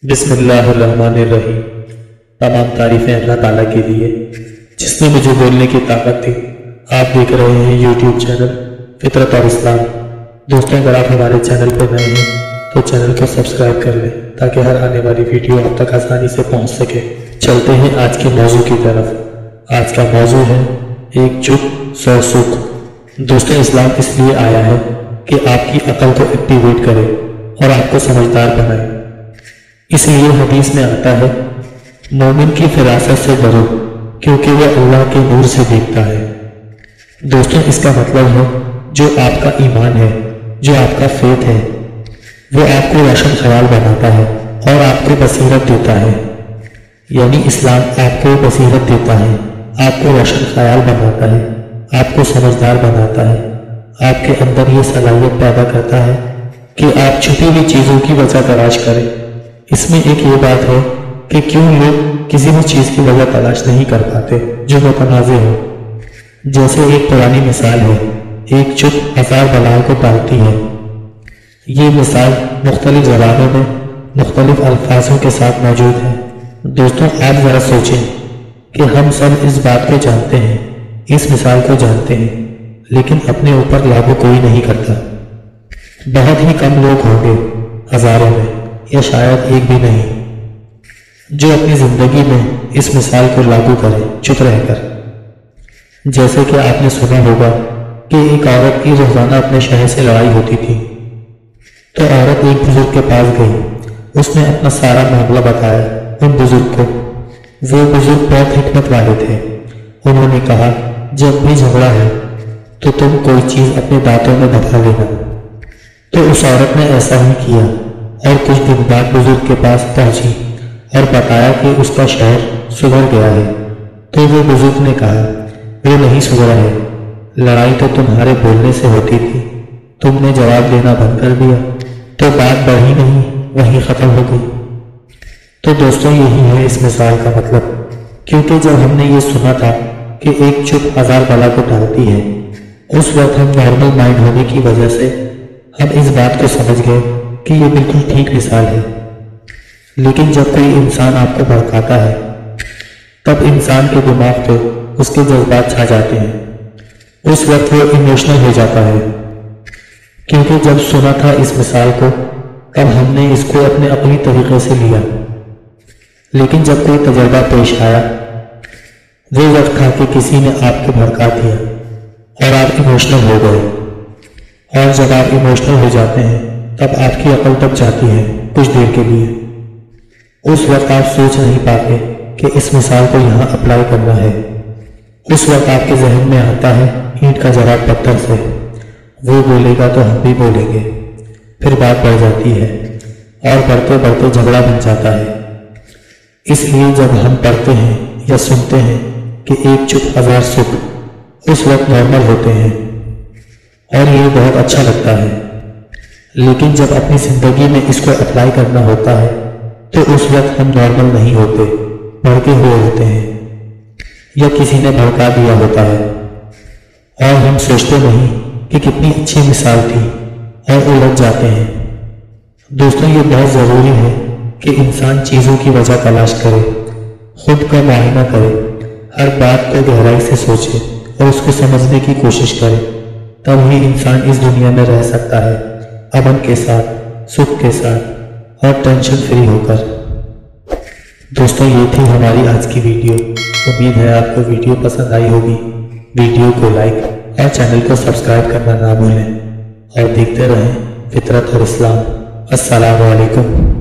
बिस्मिल्लाहिर्रहमानिर्रहीम। तमाम तारीफ़ें अल्लाह ताला के लिए जिसने मुझे बोलने की ताकत दी। आप देख रहे हैं यूट्यूब चैनल फितरत और इस्लाम। दोस्तों, अगर आप हमारे चैनल पर नए हैं तो चैनल को सब्सक्राइब कर लें ताकि हर आने वाली वीडियो आप तक आसानी से पहुंच सके। चलते हैं आज के मौजू की तरफ। आज का मौजू है एक चुप 100 सुख। दोस्तों, इस्लाम इसलिए आया है कि आपकी अकल को एक्टिवेट करे और आपको समझदार बनाए। इसलिए हदीस में आता है, मोमिन की फिरासत से डरो क्योंकि वह अल्लाह के नूर से देखता है। दोस्तों, इसका मतलब है जो आपका ईमान है, जो आपका फेथ है, वो आपको रोशन ख्याल बनाता है और आपको बसीरत देता है। यानी इस्लाम आपको बसीरत देता है, आपको रोशन ख्याल बनाता है, आपको समझदार बनाता है, आपके अंदर ये सलाहियत पैदा करता है कि आप छुपी हुई चीज़ों की वजह तलाश करें। इसमें एक ये बात है कि क्यों लोग किसी भी चीज़ की वजह तलाश नहीं कर पाते जो मुतनाज़े हो। जैसे एक पुरानी मिसाल है, एक चुप 1000 बलाओं को टालती है। ये मिसाल मुख्तलिफ ज़बानों में मुख्तलिफ अल्फाजों के साथ मौजूद है। दोस्तों, आप ज़रा सोचें कि हम सब इस बात को जानते हैं, इस मिसाल को जानते हैं, लेकिन अपने ऊपर लागू कोई नहीं करता। बहुत ही कम लोग होंगे, हज़ारों में या शायद एक भी नहीं, जो अपनी जिंदगी में इस मिसाल को लागू करे चुप रहकर। जैसे कि आपने सुना होगा कि एक औरत की रोजाना अपने शहर से लड़ाई होती थी, तो औरत एक बुजुर्ग के पास गई। उसने अपना सारा मामला बताया उन बुजुर्ग को। वो बुजुर्ग बहुत हिकमत वाले थे। उन्होंने कहा, जब भी झगड़ा है तो तुम कोई चीज अपने दांतों में दबा लेना। तो उस औरत ने ऐसा ही किया और कुछ दिन बाद बुजुर्ग के पास पहुंची और बताया कि उसका शहर सुधर गया है। तो वो बुजुर्ग ने कहा, वो नहीं सुधरा है, लड़ाई तो तुम्हारे बोलने से होती थी, तुमने जवाब देना बंद कर दिया तो बात बढ़ी नहीं, वहीं खत्म हो गई। तो दोस्तों, यही है इस मिसाल का मतलब। क्योंकि जब हमने ये सुना था कि एक चुप 1000 बला को टालती है, उस वक्त हम नॉर्मल माइंड होने की वजह से हम इस बात को समझ गए कि ये बिल्कुल ठीक मिसाल है। लेकिन जब कोई इंसान आपको भड़काता है तब इंसान के दिमाग पे उसके जज्बात छा जाते हैं। उस वक्त वो इमोशनल हो जाता है। क्योंकि जब सुना था इस मिसाल को तब हमने इसको अपने अपनी तरीके से लिया, लेकिन जब कोई तजर्बा पेश आया, वो वक्त था कि किसी ने आपको भड़का दिया और आप इमोशनल हो गए। और जब आप इमोशनल हो जाते हैं तब आपकी अकल दब जाती है कुछ देर के लिए। उस वक्त आप सोच नहीं पाते कि इस मिसाल को यहाँ अप्लाई करना है। उस वक्त आपके जहन में आता है ईंट का जवाब पत्थर से, वो बोलेगा तो हम भी बोलेंगे। फिर बात बढ़ जाती है और बढ़ते बढ़ते झगड़ा बन जाता है। इसलिए जब हम पढ़ते हैं या सुनते हैं कि एक चुप 1000 सुख, उस वक्त नॉर्मल होते हैं और ये बहुत अच्छा लगता है। लेकिन जब अपनी जिंदगी में इसको अप्लाई करना होता है तो उस वक्त हम नॉर्मल नहीं होते, भड़के हुए होते हैं या किसी ने भड़का दिया होता है और हम सोचते नहीं कि कितनी अच्छी मिसाल थी और उलझ जाते हैं। दोस्तों, ये बहुत ज़रूरी है कि इंसान चीज़ों की वजह तलाश करे, खुद का मुआयना करे, हर बात को गहराई से सोचे और उसको समझने की कोशिश करे। तब ही इंसान इस दुनिया में रह सकता है अमन के साथ, सुख के साथ और टेंशन फ्री होकर। दोस्तों, ये थी हमारी आज की वीडियो। उम्मीद है आपको वीडियो पसंद आई होगी। वीडियो को लाइक और चैनल को सब्सक्राइब करना ना भूलें और देखते रहें फितरत और इस्लाम। अस्सलामु अलैकुम।